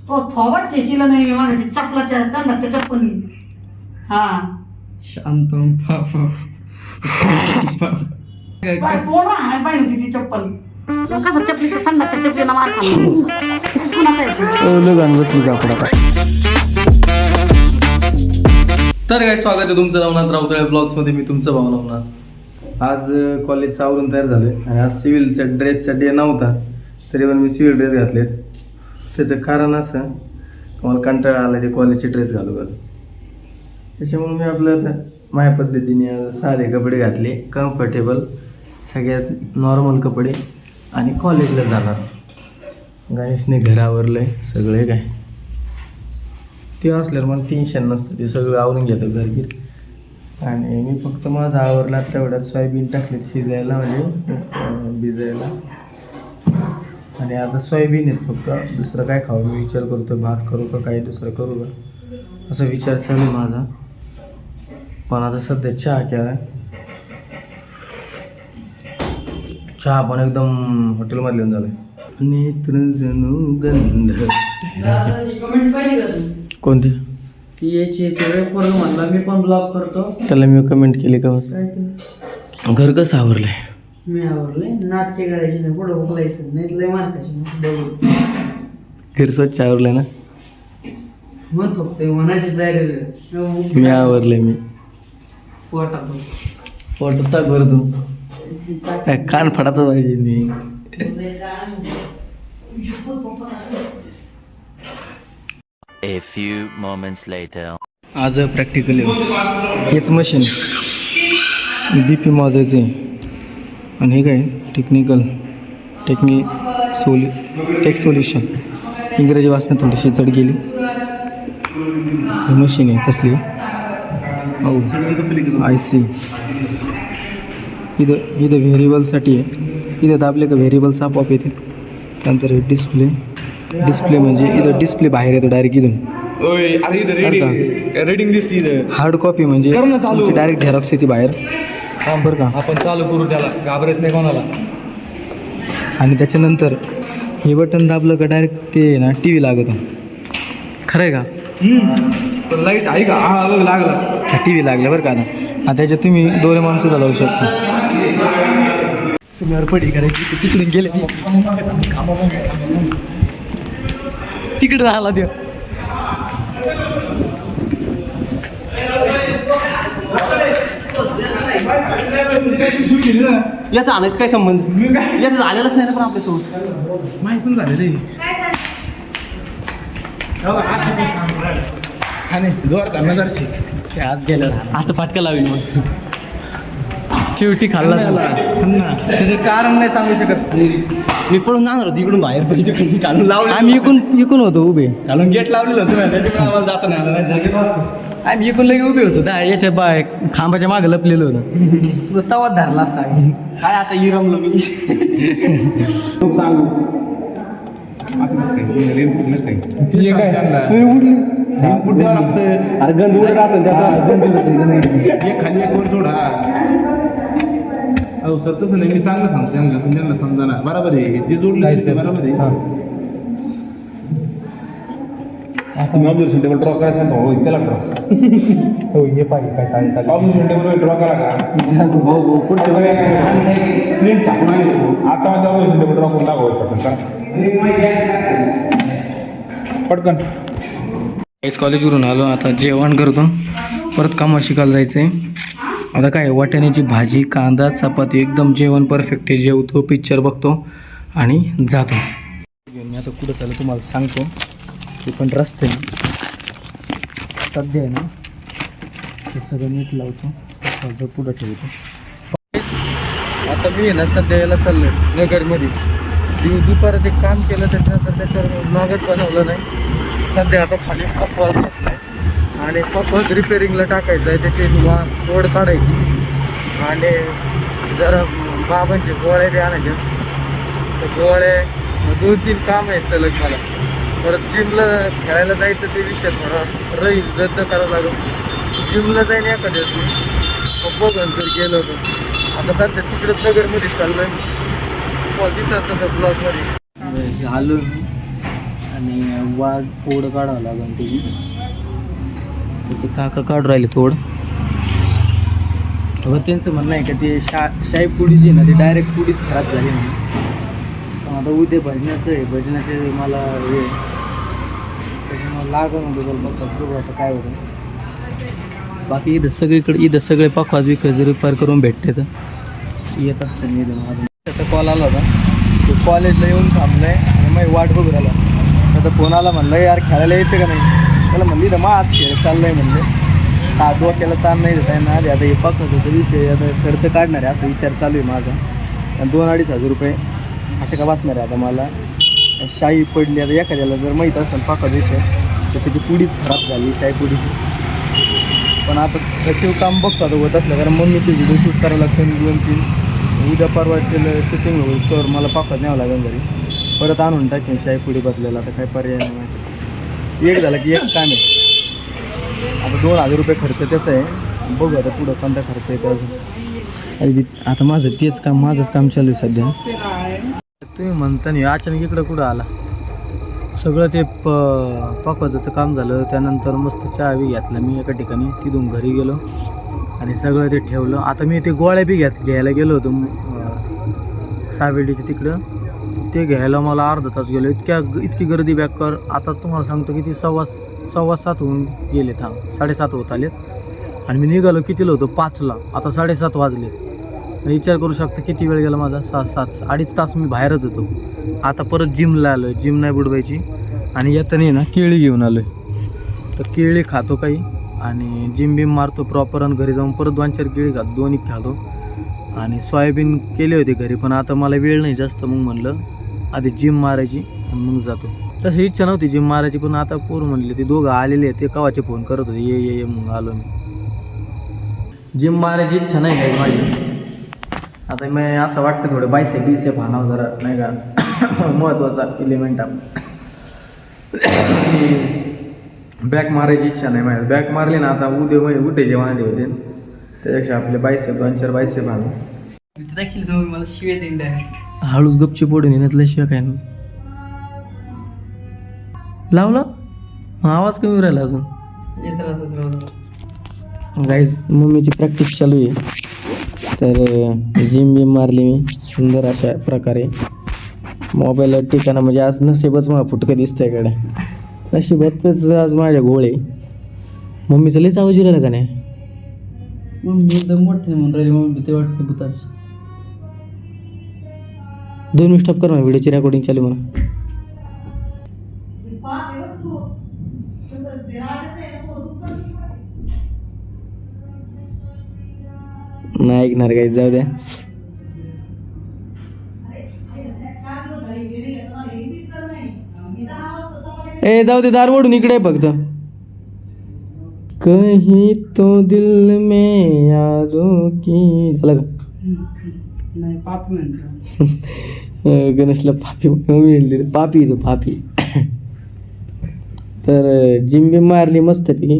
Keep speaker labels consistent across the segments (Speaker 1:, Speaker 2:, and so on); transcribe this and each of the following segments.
Speaker 1: तो थोबट ठेशीला नाही मी मागाशी चपलाच्या संडाच्या चप्पलनी. हा
Speaker 2: शांत पापा
Speaker 1: काय कोण राहणार पाहिजे होती ती चप्पल. मग कसं चपलीच्या संडाच्या चपलीला मार खाल्ला कुणाचा आहे?
Speaker 2: बसली कापडा. तर काय स्वागत आहे तुमचं नवनाथ राऊतळे ब्लॉग्समध्ये. मी तुमचं भाऊ नवनाथ. आज कॉलेजचं आवरून तयार झालं आहे आणि आज सिव्हिलचा ड्रेसचा डे नव्हता तरी पण मी सिव्हिल ड्रेस घातलेत. त्याचं कारण असं मला कंटाळा आला ते कॉलेजचे ड्रेस घालू त्याच्यामुळे मी आपलं आता माझ्या पद्धतीने साधे कपडे घातले, कम्फर्टेबल, सगळ्यात नॉर्मल कपडे आणि कॉलेजला जाणार. गणेशने घर आवरलं आहे सगळे. काय ते असल्यावर मला टेन्शन नसतं, ते सगळं आवरून घेतं घरगीर. आणि मी फक्त माझं आवरला तेवढ्यात सोयाबीन टाकलेत शिजायला म्हणजे भिजायला. आणि आता सोयाबीन आहेत फक्त, दुसरं काय खावं मी विचार करतो. भात करू का काही दुसरं करू का असा विचार चालू आहे माझा. पण आता सध्या चहा केला. चहा पण एकदम हॉटेलमधले येऊन झालं. नेत्र जणू गंध. कोणती
Speaker 1: ती याची वेळ पोरग म्हणला मी पण ब्लॉग करतो.
Speaker 2: त्याला मी कमेंट केली का? घर कसं आवरलंय?
Speaker 1: मी आवरले. नाटके करायची नाही, पुढं उकलायचं नाही, लय मारकायची.
Speaker 2: घर स्वच्छ आवरलंय ना?
Speaker 1: म्हण फक्त मनाची तयारी.
Speaker 2: मी आवरले. मी
Speaker 1: पोटात
Speaker 2: फोटो टाक बरं तू. कान फडात पाहिजे मी.
Speaker 3: A few moments later.
Speaker 2: आज प्रॅक्टिकल हेच मशीन BP मोजायचं आहे. आणि हे काय टेक सोल्युशन. इंग्रजी वाचण्यात थोडीशी चढ गेली. ही मशीन आहे कसली? IC. इथं व्हेरिएबलसाठी आहे. इथं दाबले का व्हेरिएबल्स आपोआप येते. त्यानंतर हे डिस्प्ले म्हणजे इथं डिस्प्ले बाहेर येतो डायरेक्ट इथून.
Speaker 4: रेडिंग दिसते.
Speaker 2: हार्ड कॉपी म्हणजे डायरेक्ट झेरॉक्स येते बाहेर. बरं का?
Speaker 4: आपण चालू करू, त्याला घाबरायचं नाही कोणाला.
Speaker 2: आणि त्याच्यानंतर हे बटन दाबलं का डायरेक्ट ते ना TV लागतं. खरं आहे का?
Speaker 4: लाईट आहे का? हा लागला.
Speaker 2: TV लागलं बरं का? आता त्याच्यात तुम्ही डोरेमॉन सुद्धा लावू शकता. सुम्यावर पडी करायची तिकडून गेले. तिकडे राहिला ते.
Speaker 5: याचा आणायचं काय संबंध? याचं झालेलंच नाही ना पण आपल्यासोबत
Speaker 4: माहीत पण झालेलं आणि जोर धरणार शिक.
Speaker 2: ते आत गेलं.
Speaker 5: आता फाटका लावेल मग.
Speaker 2: शेवटी खाल्ला
Speaker 5: त्याचं कारण नाही सांगू शकत. मी पळून जाणार होतो इकडून बाहेर, पण तिकडून काढून लावलं.
Speaker 2: आम्ही इकून होतो उभे.
Speaker 5: काढून गेट लावलेलं होतं ना, त्याच्यामुळे आम्हाला जाता नाही आलं. नाही
Speaker 2: आम्ही इकून लगे उभे होतो. याच्या खांबाच्या मागं लपलेलं होतं. तुला तवाच धरला असता.
Speaker 5: काय आता इरमलो मी.
Speaker 4: सांगू असं कसं काही उठलंच काही.
Speaker 5: अरे गंज उडत असेल त्याचा.
Speaker 4: खाली एक वर जोडा. अहो सर तसं नाही, मी चांगलं सांगतो त्यांना, पण त्यांना समजा ना. बरोबर आहे जे जोडलं ते बरोबर आहे. ऑब्झर्वेशन टेबल ड्रॉ करायचा हो त्याला ड्रॉ.
Speaker 2: हो हे पाहिजे काय चालेल.
Speaker 4: ऑब्झर्वेशन टेबल ड्रॉ करा का? हो पुढच्या प्रिंट छापून आहे. आता माझं ऑब्झर्वेशन टेबल ड्रॉ करून दाखव पटकन.
Speaker 2: हेच कॉलेजवरून आलो. आता जेवण करतो. परत कामं शिकायला जायचं आहे. आता काय वाटाण्याची भाजी, कांदा, चपाती, एकदम जेवण परफेक्ट आहे. जेवतो, पिक्चर बघतो आणि जातो. मी आता कुठं चालू तुम्हाला सांगतो. ते पण रस्ते सध्या आहे ना, ते सगळं नीट लावतो, पुढं ठेवतो. आता मी आहे ना सध्या याला चाललो आहे नगरमध्ये. दुपारात एक काम केलं त्याच्यानंतर त्याच्यावर ब्लॉगच बनवलं नाही. सध्या आता खाली पप्पा आहे आणि पप्पा रिपेरिंगला टाकायचं आहे. त्याची ओढ काढायची आणि जरा बाबांचे गोळ्या ते आणायच्या. तर गोळ्या 2-3 काम आहे सलग मला. परत जिमला खेळायला जायचं ते विषय थोडा रद्द करावं लागेल. जिमला जाईन एखाद्या दिवशी. बघून तर गेलो होतो. आता सध्या तिकडंच नगरमध्ये चाललो आहे. झालो मी आणि वाघ ओढ काढावं लागेल त्याची तर ते काका काढून राहिले तोड. त्यांचं म्हणणं आहे का ते शाही पुडी जी ना ती डायरेक्ट पुडीच खराब झाली नाही. पण आता उद्या भजनाचं आहे, भजनाचे मला हे त्याच्यामुळे लागं म्हणजे बघू आता काय होतं. बाकी इथं सगळे पखवाज विकवाज रिपेअर करून भेटते तर येत असते मी इथं. माझा त्याचा कॉल आला होता, तो कॉलेजला येऊन थांबलाय आणि मग वाट बघू राहिला. आता फोन आला म्हणलं यार खेळायला यायचं का नाही. त्याला म्हणली तर मग आज खेळ चाललाय म्हणलं. डोक्याला ताण नाही देत आहे ना आधी. आता हे पखवाजाचा विषय आता खर्च काढणार आहे असा विचार चालू आहे माझा. आणि 2-2.5 रुपये आता का वाचणार आहे आता मला. शाई पडली आता एखाद्याला जर माहीत असेल पखवाज विषय तर त्याची पुडीच खराब झाली शाही पुडीची. पण आता त्याचे काम बघतो आता होत असलं कारण मम्मीचे व्हिडिओ शूट करावं लागतं 2-3 उद्या परवाचं शूटिंग होईल तर मला पखवाज न्यावं लागेल घरी. परत आणून टाकेन शाही पुडी बदलायला. आता काय पर्याय नाही माहिती. एक झालं की एक काम आहे. आता 2,000 रुपये खर्च त्याचा आहे. बघू आता पुढं कोणता खर्च येतो अजून. आता माझंच काम चालू आहे सध्या. तुम्ही म्हणता नाही अचानक इकडं कुठं आला. सगळं ते पखवाजाचं काम झालं त्यानंतर मस्त चहा बी घेतला मी एका ठिकाणी. तिथून घरी गेलो आणि सगळं ते ठेवलं. आता मी ते गोळ्या बी घ्यायला गेलो होतो सावेडीच्या तिकडं. ते घ्यायला मला अर्धा तास गेलो. इतकी गर्दी बॅकवर. आता तुम्हाला सांगतो की ती 7:15 होऊन गेले. 7:30 होत आलेत आणि मी निघालो कितीला होतो 5ला. आता 7:30 वाजले. विचार करू शकता किती वेळ गेला माझा. 7-7.5 तास मी बाहेरच होतो. आता परत जिमला आलो आहे. जिम नाही बुडवायची आणि येताना ना केळी घेऊन आलो आहे. तर केळी खातो काही आणि जिम बिम मारतो प्रॉपर आणि घरी जाऊन परत 2-4 केळी खातो. 2 खातो आणि सोयाबीन केले होते घरी पण आता मला वेळ नाही जास्त. मग म्हणलं आधी जिम मारायची आणि मग जातो. तशी इच्छा नव्हती जिम मारायची पण आता पोरं म्हणले ते दोघं आलेले ते कवाचे फोन करत होते ये मग आलो मी. जिम मारायची इच्छा नाही काही माझी. आता मी असं वाटतं थोडं बायसेप आणावं जरा नाही का महत्त्वाचा एलिमेंट आपण. बॅक मारायची इच्छा नाही माझ्या. बॅक मारली ना आता उद्या उठायचे वांदे होते त्यापेक्षा आपले 2-4 बायसेप आणू.
Speaker 5: मला शिव्या देईन डायरेक्ट.
Speaker 2: हळूच गपची पडून येण्यातल्या शिवाय काय नाही. लावला आवाज कमी राहिला अजून. गाईज मम्मीची प्रॅक्टिस चालू आहे. तर जिम बिम मारली मी सुंदर अशा प्रकारे. मोबाईलवर ठिकाणं म्हणजे आज नशीबच मला फुटकं दिसतंय कडे. नशीबातच आज माझ्या घोळे. मम्मीचा लईच आवाज राहिला का नाही.
Speaker 5: मम्मी एकदम मोठे म्हणून राहिली. मम्मी ते वाटतं भूताच.
Speaker 2: 2 मिनिट स्टॉप कर ना व्हिडिओची रेकॉर्डिंग चालू म्हणा. नाही ऐकणार काही जाऊ द्या. ए जाऊ दे दार ओढून इकडे फक्त. कहीं तो दिल में यादों की झालं का.
Speaker 5: नाही पापी म्हणतो.
Speaker 2: गणेशला पापी म्हणली पापी तो पापी. तर जिम बिम मारली मस्तपैकी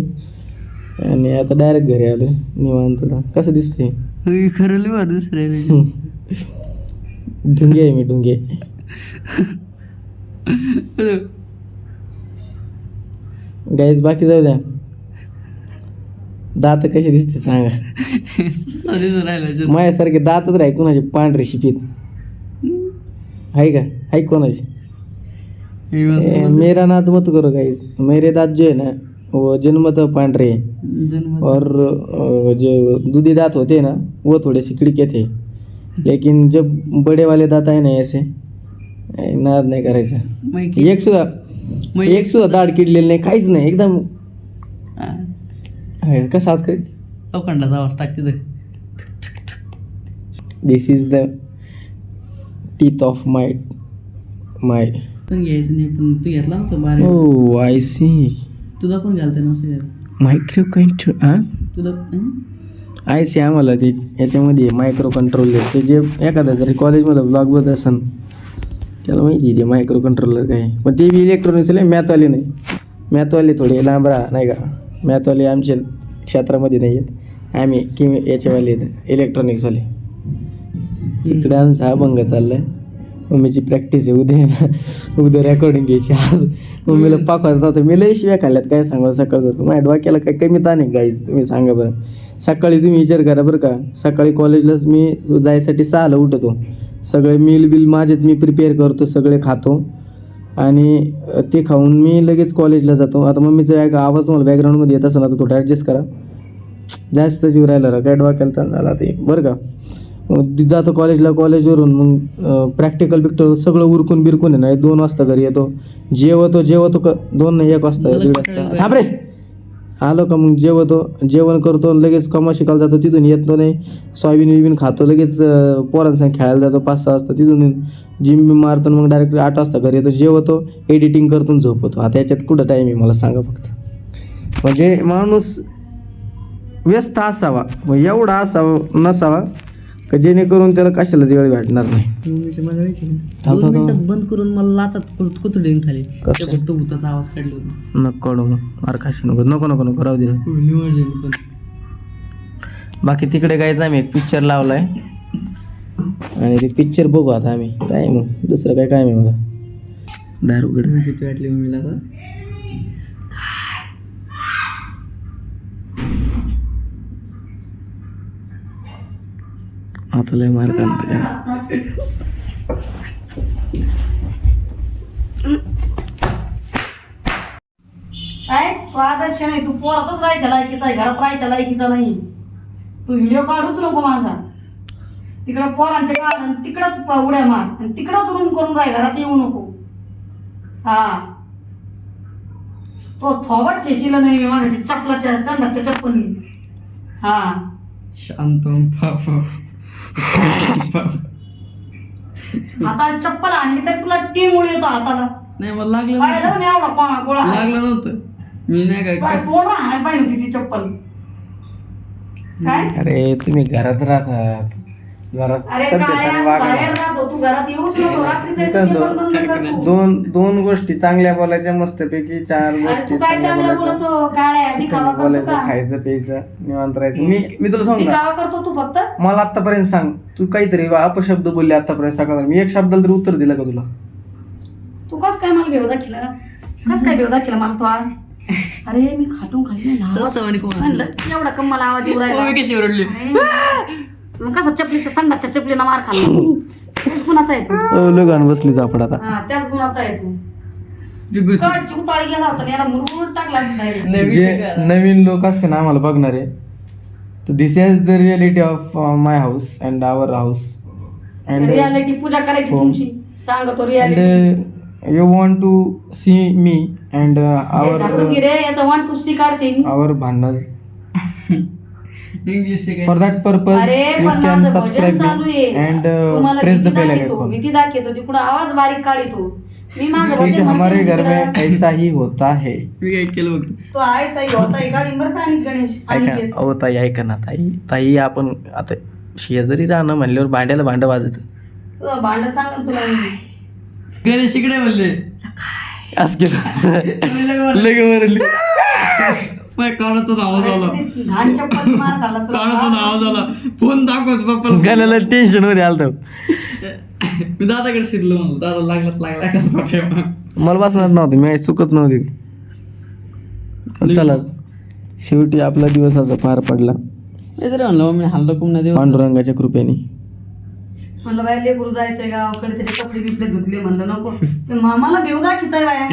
Speaker 2: आणि आता डायरेक्ट घरी आलो निवांत. कसं दिसतंय
Speaker 5: खरं लिहा दुसरे
Speaker 2: ढुंगे आहे मी ढुंगे. गाईज बाकी जाऊ द्या. दात कसे दिसते सांगा. माझ्यासारखे दातच राही कोणाचे पांढरे शिपीत आहे का. आहे कोणाचे. मेरा नाद मत करो गाइस. मेरे दांत जो है ना वो जन्मतः पांढरे और जो दूधी दांत होते हैं ना वो थोड़े से खिड़के थे. लेकिन जब बड़े वाले दांत आए ना ऐसे नाद नाही करायचा. एक सुद्धा दाढ किडलेली नाही काहीच नाही एकदम. कसं आज करायचं.
Speaker 5: लोखंडाचा आवाज टाकते.
Speaker 2: दिस इज द टीथ ऑफ माय
Speaker 5: पण घ्यायचं नाही पण तू घेतला ना तो बारीक.
Speaker 2: ओ आय सी.
Speaker 5: तुला पण घालते नसेल
Speaker 2: मायक्रो कंट्रोल. हां
Speaker 5: तुला
Speaker 2: आय सी आम्हाला ते याच्यामध्ये मायक्रो कंट्रोलर. ते जे एखादा जरी कॉलेजमध्ये ब्लॉग बघत असेल त्याला माहिती ते मायक्रो कंट्रोलर काय. पण ते बी इलेक्ट्रॉनिक्स आहे. मॅथवाले नाही. मॅथवाले थोडे लांब राहा नाही का. मॅथवाले आमच्या क्षेत्रामध्ये नाही आहेत. आम्ही याच्यावाले आहेत इलेक्ट्रॉनिक्सवाले. इकडे आमचा अभंग चाललाय. मम्मीची प्रॅक्टिस आहे उद्या आहे ना, उद्या रेकॉर्डिंग घ्यायची. आज मम्मीला पाकवायचं नव्हतं, मी लई शिव्या खाल्ल्यात काय सांगा सकाळचं. माझ्या डोक्याला काय कमी ताण आहे गाईज, तुम्ही सांगा बरं. सकाळी तुम्ही विचार करा बरं का, सकाळी कॉलेजलाच मी जायसाठी 6ला उठतो, सगळे मील बिल माझेच मी प्रिपेअर करतो, सगळे खातो आणि ते खाऊन मी लगेच कॉलेजला जातो. आता मम्मीचा एक आवाज तुम्हाला बॅकग्राऊंडमध्ये येत असेल ना, तर थोडं ॲडजस्ट करा. जास्त जीव राहिला काय डोक्याला ताण झाला ते बरं का. मग जातो कॉलेजला, कॉलेजवरून मग प्रॅक्टिकल बिक्टिकल सगळं उरकून बिरकून आहे ना 2 वाजता घरी येतो. जेवतो 2 नाही 1 वाजता 1:30 वाजता थांब रे आलो का मग जेवण करतो लगेच कमा शिकायला जातो. तिथून येतो नाही, सोयाबीन बिबीन खातो, लगेच पोरांसंग खेळायला जातो 5-6 वाजता. तिथून जिम बिम मारतो, मग डायरेक्ट 8 वाजता घरी येतो, जेवतो, एडिटिंग करतो आणि झोपतो. आता याच्यात कुठं टाईम आहे मला सांगा फक्त. म्हणजे माणूस व्यस्त असावा, मग एवढा असावा नसावा का जेणेकरून त्याला कशालाच वेळ भेटणार नाही.
Speaker 5: बंद करून मला लातात कुत्रीन खाली फक्त भूताचा आवाज काढला होता.
Speaker 2: नको काढू मग मार खाशी नको राहू दे. बाकी तिकडे गायचं आम्ही एक पिक्चर लावलाय आणि ते पिक्चर बघू आता आम्ही. काय मग दुसरं काय आहे मला दारू उघड
Speaker 5: किती वाटली मम्मीला आता.
Speaker 2: आता लय मार काढणार.
Speaker 1: काय तू आदर्श नाही, तू पोरातच राहायच्या लायकीचा आहे, घरात राहायच्या लायकीचा नाही. तू व्हिडिओ काढूच नको माझा. तिकडं पोरांचे काढ आणि तिकडंच उड्या मार आणि तिकडंच रूम करून राह, घरात येऊ नको. हा तो थोबट ठेशीला नाही मी मागाशी चपलाच्या संडाच्या चप्पलनी. हा
Speaker 5: शांत
Speaker 1: हाताला चप्पल आणली तरी तुला टीमुळ येतो हाताला.
Speaker 5: नाही मला लागलं
Speaker 1: पाहिलं ना मी एवढा कोणा गोळा
Speaker 5: लागलं नव्हतं मी नाही काय
Speaker 1: कोण राहणार पाहिजे होती ती चप्पल. काय
Speaker 2: अरे तुम्ही घरात राहतात जरा
Speaker 1: अरे
Speaker 2: सभ्यतेने
Speaker 1: काय
Speaker 2: वागा.
Speaker 1: बाहेर राहतो तू, घरात येऊच नको. रात्रीचं
Speaker 2: मी काय
Speaker 1: ते पण बंद कर तू.
Speaker 2: दोन गोष्टी चांगल्या बोलायच्या मस्तपैकी, 4
Speaker 1: अरे
Speaker 2: गोष्टी
Speaker 1: तू काय चांगलं
Speaker 2: बोलायच्या,
Speaker 1: बोलतो, काळ्या दिखावा करतो
Speaker 2: बोलायचं,
Speaker 1: का?
Speaker 2: खायचं प्यायचं निवांत राहायचं. मी तुला सांगू का,
Speaker 1: दिखावा करतो तू फक्त.
Speaker 2: मला आतापर्यंत सांग तू काहीतरी अपशब्द बोलले आतापर्यंत सकाळ, मी एक शब्दाला तरी उत्तर दिलं का तुला?
Speaker 1: तू कस काय मला भेव दाखिला, कस काय भेव दाखिला मला तो? अरे मी खाटून खाली नाही ना. म्हणलं, एवढा कम मला आवाज येऊ राहिला.
Speaker 5: कशी ओरडली
Speaker 1: मग कसा चपलीच्या संडाच्या चपलीनं मार खाल्ला. त्याच गुणाचा आहे तू.
Speaker 2: लगान बसली झापड आता.
Speaker 1: हा त्याच गुणाचा आहे तू. का चुताळी गेला होता याला मुरगुळ टाकला डायरेक्ट.
Speaker 2: जे नवीन लोक असते ना आम्हाला बघणारे, तर this is the reality of my house and our house and
Speaker 1: reality पूजा करायची तुमची. सांगतो reality.
Speaker 2: and you want to see me and
Speaker 1: झाकून घे रे, याचा 1 2 3 काढते.
Speaker 2: our भांडण.
Speaker 5: इंग्लिश
Speaker 2: For that purpose
Speaker 1: अरे
Speaker 2: you
Speaker 1: पण
Speaker 2: can
Speaker 1: माझं
Speaker 2: subscribe
Speaker 1: भजन चालू आहे.
Speaker 2: me and
Speaker 1: तुम्हाला
Speaker 2: press the
Speaker 1: भीती
Speaker 2: bell
Speaker 1: दाखवतो,
Speaker 2: icon.
Speaker 1: भीती दाखवतो तिकडं आवाज बारीक काढतो. मी माझं
Speaker 2: क्योंकि
Speaker 1: भजन
Speaker 2: हमारे
Speaker 1: म्हणते
Speaker 2: घर में
Speaker 1: तिकडं.
Speaker 2: ऐसा ही होता है.
Speaker 5: मी काय केलं बघतो
Speaker 1: तो आहे सही होता आहे गाडी बरं का. आणि गणेश आणि
Speaker 2: ऐका अहो ताई, ऐका ना ताई आपण आता शेजारी राहणं म्हणल्यावर भांड्याला भांडं वाजत
Speaker 1: तुझं भांड सांग तुला मी.
Speaker 5: गणेश इकडे म्हणले
Speaker 2: असं केलं लगे वरली.
Speaker 5: कानातून आवाज आला
Speaker 1: किती घाण चप्पल मार खाल्ला
Speaker 5: कानातून
Speaker 1: तुला.
Speaker 5: आवाज आला फोन दाखवत पप्पाला
Speaker 2: गाण्याला टेन्शन मध्ये आलतो.
Speaker 5: मी दादाकडे शिरलो म्हणलो दादा लागला
Speaker 2: मला बसणार नव्हतं, मी चुकत नव्हती. चला शेवटी आपला दिवस असा पार पडला
Speaker 5: तरी म्हणलं मी हल्लो कुम नाही
Speaker 2: पांडुरंगाच्या कृपेने.
Speaker 1: म्हणलं बाया लेकरू जायचंय गावाकडे, त्याचे कपडे बिपडे धुतले. म्हणलं नको ते मामाला बेव दाखवताय बाया.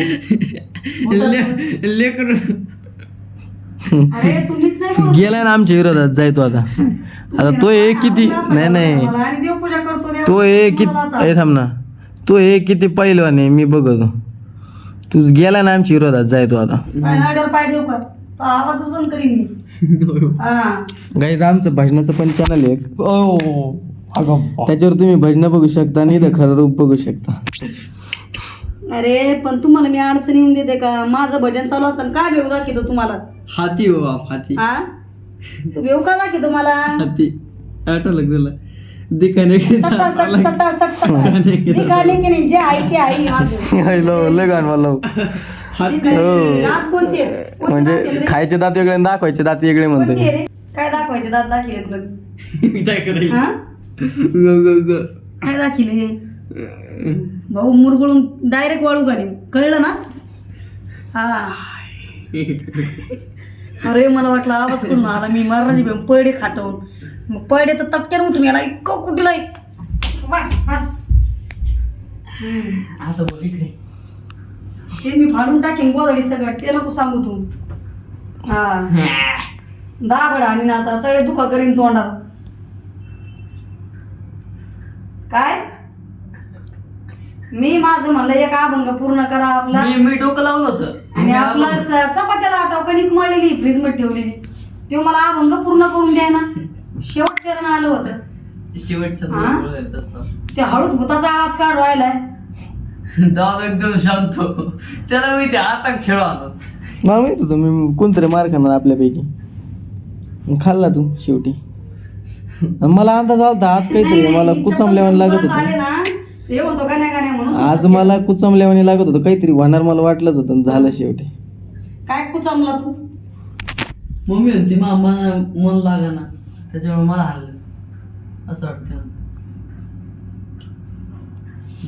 Speaker 5: लेकर
Speaker 1: अरे तू नीट नाही बोलत.
Speaker 2: गेलाय ना आमच्या विरोधात, जाय तो आता. आता तो हे किती नाही
Speaker 1: मला आणि देवपूजा करतो देव.
Speaker 2: तो हे
Speaker 1: मला
Speaker 2: किती
Speaker 1: आता.
Speaker 2: हे थांब ना, तो हे किती पहिलवान आहे मी बघतो. तू गेला ना आमच्या विरोधात, जाय तो आता.
Speaker 1: काय नाड्यावर पाय देऊ का? तो आवाजच बंद करीन मी. हा
Speaker 2: गाईज आमचं भजनाचं पण चॅनल आहे, त्याच्यावर तुम्ही भजनं बघू शकता आणि इथं खरं रूप बघू शकता.
Speaker 1: अरे पण तुम्हाला मी अडचण येऊन देते का? माझं भजन चालू असताना काय बेव दाखवतो तुम्हाला?
Speaker 5: हाती हो बाप हाती
Speaker 1: हा तू बेव का दाखवतो मला?
Speaker 5: हाती आठवलं तुला दिखाने के
Speaker 1: सट्टा सट सट्टा सट सट्टा दिखाने की नाही, जे आहे ते आहे माझं.
Speaker 2: लय गाण मला
Speaker 1: दात कोणते? कोणते
Speaker 2: म्हणजे
Speaker 1: दात आहे रे?
Speaker 2: खायचे दात वेगळे आणि दाखवायचे दात वेगळे म्हणतो
Speaker 1: कोणते
Speaker 2: मी.
Speaker 1: रे? काय दाखवायचे दात दाखिले तुला?
Speaker 5: काय करायचं
Speaker 1: हा काय दाखिले हे? भाऊ मुरगळून डायरेक्ट वाळू घालीन, कळलं ना? हा. अरे मला वाटलं आवाज करून आला, मी महाराजी पडे खाटवून, मग पडे तर तटक्यान उठून गेला, इतकं कुठला बस बस.
Speaker 5: आता बोल इकडे.
Speaker 1: ते मी फाडून टाकेन गोदडी सगळं, ते नको सांगू तू. हा दाबड आणि ना आता सगळे दुखा करीन तोंडात. काय मी माझं म्हणलं एक अभंग पूर्ण करा आपला,
Speaker 5: मी डोकं लावलं होतं
Speaker 1: आणि आपलं चपात्याला आटाव कणिक मळलेली फ्रीज मध्ये ठेवलेली, ते मला अभंग पूर्ण करून द्या ना. शेवट चरण आलं होतं,
Speaker 5: शेवटचं
Speaker 1: हा?
Speaker 5: तसं
Speaker 1: ते हळूच भूताचा आवाज काढ राहिलाय.
Speaker 5: दादा एकदम शांत, त्याला मी ते आता खेळ आलो.
Speaker 2: मला माहित होतं मी कोणतरी मार खाणार आपल्यापैकी, मग खाल्ला तू शेवटी. आणि मला अंदाज आलता आज काहीतरी मला कुचंबल्यावानी लागत
Speaker 1: आले
Speaker 2: होतं,
Speaker 1: ना ते म्हणतो गाण्या गाण्या म्हणून
Speaker 2: आज मला कुचंबल्यावानी लागत होतं, काहीतरी होणार मला वाटलंच होतं, आणि झालं शेवटी.
Speaker 1: काय कुचमला तू?
Speaker 5: मम्मी म्हणते मामा मन लागा ना, त्याच्यामुळे मला हल्लं असं वाटतं.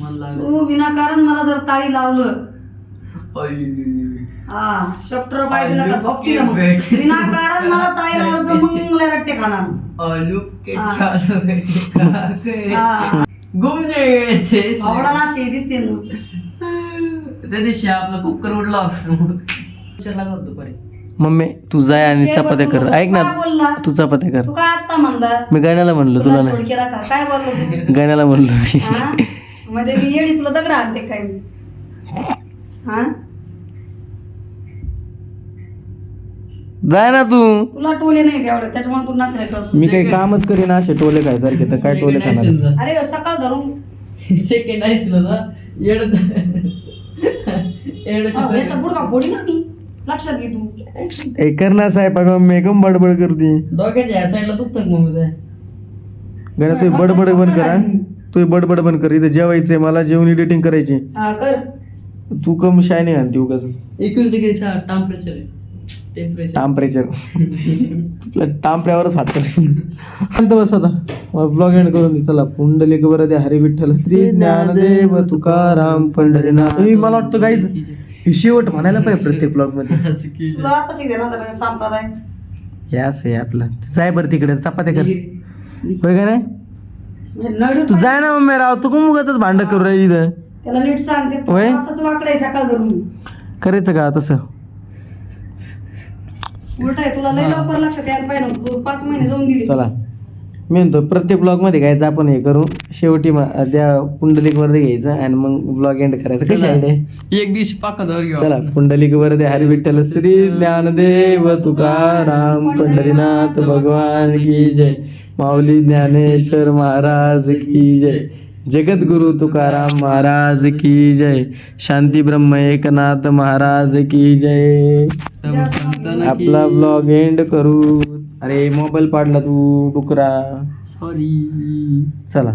Speaker 5: मन लागलं.
Speaker 1: तू विनाकारण मला जर ताळी लावलं, हा शफ्टर पाय दिला का भोपटीला मग. विनाकारण मला ताळी लावलं तर मग लय रट्टे खाणार.
Speaker 5: आलू के
Speaker 1: हा.
Speaker 5: चालू बेटे काके.
Speaker 1: हा.
Speaker 5: गुम जायचे
Speaker 1: आवडा ना शे दिसते ना.
Speaker 5: त्या दिवशी आपला कुकर उडला होता, लागला होता दुपारी.
Speaker 2: मम्मी तू जाय आणि चपात्या कर. ऐक ना,
Speaker 1: काय बोलला?
Speaker 2: तू चपात्या कर.
Speaker 1: तू काय आत्ता म्हणला?
Speaker 2: मी गाण्याला म्हणलो तुला
Speaker 1: तुला
Speaker 2: नाही,
Speaker 1: छोड केला का? काय बोललो तू?
Speaker 2: गाण्याला म्हणलो मी.
Speaker 1: हा? म्हणजे मी येडी तुला दगड आणते काय मी? हा
Speaker 2: जाय ना तू.
Speaker 1: तुला टोले नाही तेवढे, त्याच्यामुळे तू नखरे करतो.
Speaker 2: मी काही कामच करीन असे टोले खायसारखे, तर काय टोले खाणार.
Speaker 1: अरे सकाळ धरून
Speaker 5: सेकंड आयसला येड
Speaker 1: याचा गुडघा फोडी ना मी, लक्षात घे तू.
Speaker 2: ए कर ना साहेब, अगं मेकम बडबड करते.
Speaker 5: डोक्याच्या या साईडला दुखतं मम्मी काय.
Speaker 2: गण्या तू बडबड बंद कर, हा? तू बडबड बंद कर. इथं जेवायचंय मला, जेवण एडिटिंग करायची.
Speaker 1: हा कर.
Speaker 2: तू कम शायनिंग आणते उगाच.
Speaker 5: 21 डिग्रीचा टेम्परेचर आहे.
Speaker 2: टेम्परेचर तुला टांपऱ्यावरच हात कर. शांत बस आता, ब्लॉग एंड करून दे. चला. पुंडलिक वरदे हरी विठ्ठल श्री ज्ञानदेव तुकाराम पंढरीनाथ. मला वाटतं गाईज शेवट म्हणायला पाहिजे प्रत्येक ब्लॉग मध्ये.
Speaker 1: तुला आता शिकते ना तर संप्रदाय.
Speaker 2: यास आहे आपलं. जाय बरं तिकडे चपात्या कर. होय का नाही?
Speaker 1: नडू
Speaker 2: तू जाय ना मम्मी राव, तू कोण उगाच भांड करू राही इथं.
Speaker 1: त्याला नीट सांगते तू,
Speaker 2: होय?
Speaker 1: असंच वाकडे सकाळ धरून.
Speaker 2: करायचं का तसं?
Speaker 1: उलट आहे, तुला लय लवकर लक्षात यायला पाहिजे नव्हतं. तू 5 महिने जाऊन दिली.
Speaker 2: चला. मी म्हणतो प्रत्येक ब्लॉग मध्ये घ्यायचं आपण हे करू, शेवटी त्या पुंडलिक वरदे घ्यायचं आणि मग ब्लॉग एंड करायचं. कशी आहे?
Speaker 5: एक दिवशी पाकावर घेऊ.
Speaker 2: चला. पुंडलिक वरदे हरी विठ्ठल श्री ज्ञानदेव तुकाराम पंढरीनाथ भगवान की जय. माऊली ज्ञानेश्वर महाराज की जय. जगद्गुरु तुकाराम महाराज की जय. शांती ब्रह्म एकनाथ महाराज की जय. आपला ब्लॉग एंड करू. अरे मोबाईल पाडला तू डुकरा,
Speaker 5: सॉरी.
Speaker 2: चला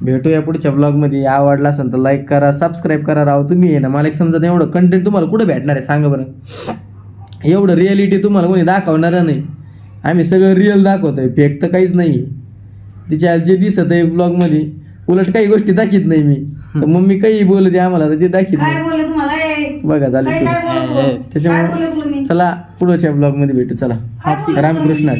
Speaker 2: भेटूया पुढच्या ब्लॉग मध्ये. आवडला असेल तर लाईक करा, सबस्क्राईब करा. राव तुम्ही आहे ना, मला एक समजा एवढं कंटेंट तुम्हाला कुठं भेटणार आहे सांगा बरं. एवढं रिअलिटी तुम्हाला कोणी दाखवणार नाही. आम्ही सगळं रिअल दाखवतोय, फेक तर काहीच नाही. तिच्या जे दिसत आहे ब्लॉग मध्ये, उलट काही गोष्टी दाखवत नाही मी. तर मम्मी काही बोलते आम्हाला तर ते दाखवत
Speaker 1: काय
Speaker 2: नाही.
Speaker 1: बोलले तुम्हाला?
Speaker 2: बघा झालं
Speaker 1: काय
Speaker 2: सुरू.
Speaker 1: बोललो तू? काय बोलले तुला
Speaker 2: त्याच्यामुळे
Speaker 1: मी?
Speaker 2: चला पुढच्या ब्लॉग मध्ये भेटू. चला.
Speaker 1: काय बोलले
Speaker 2: रामकृष्ण.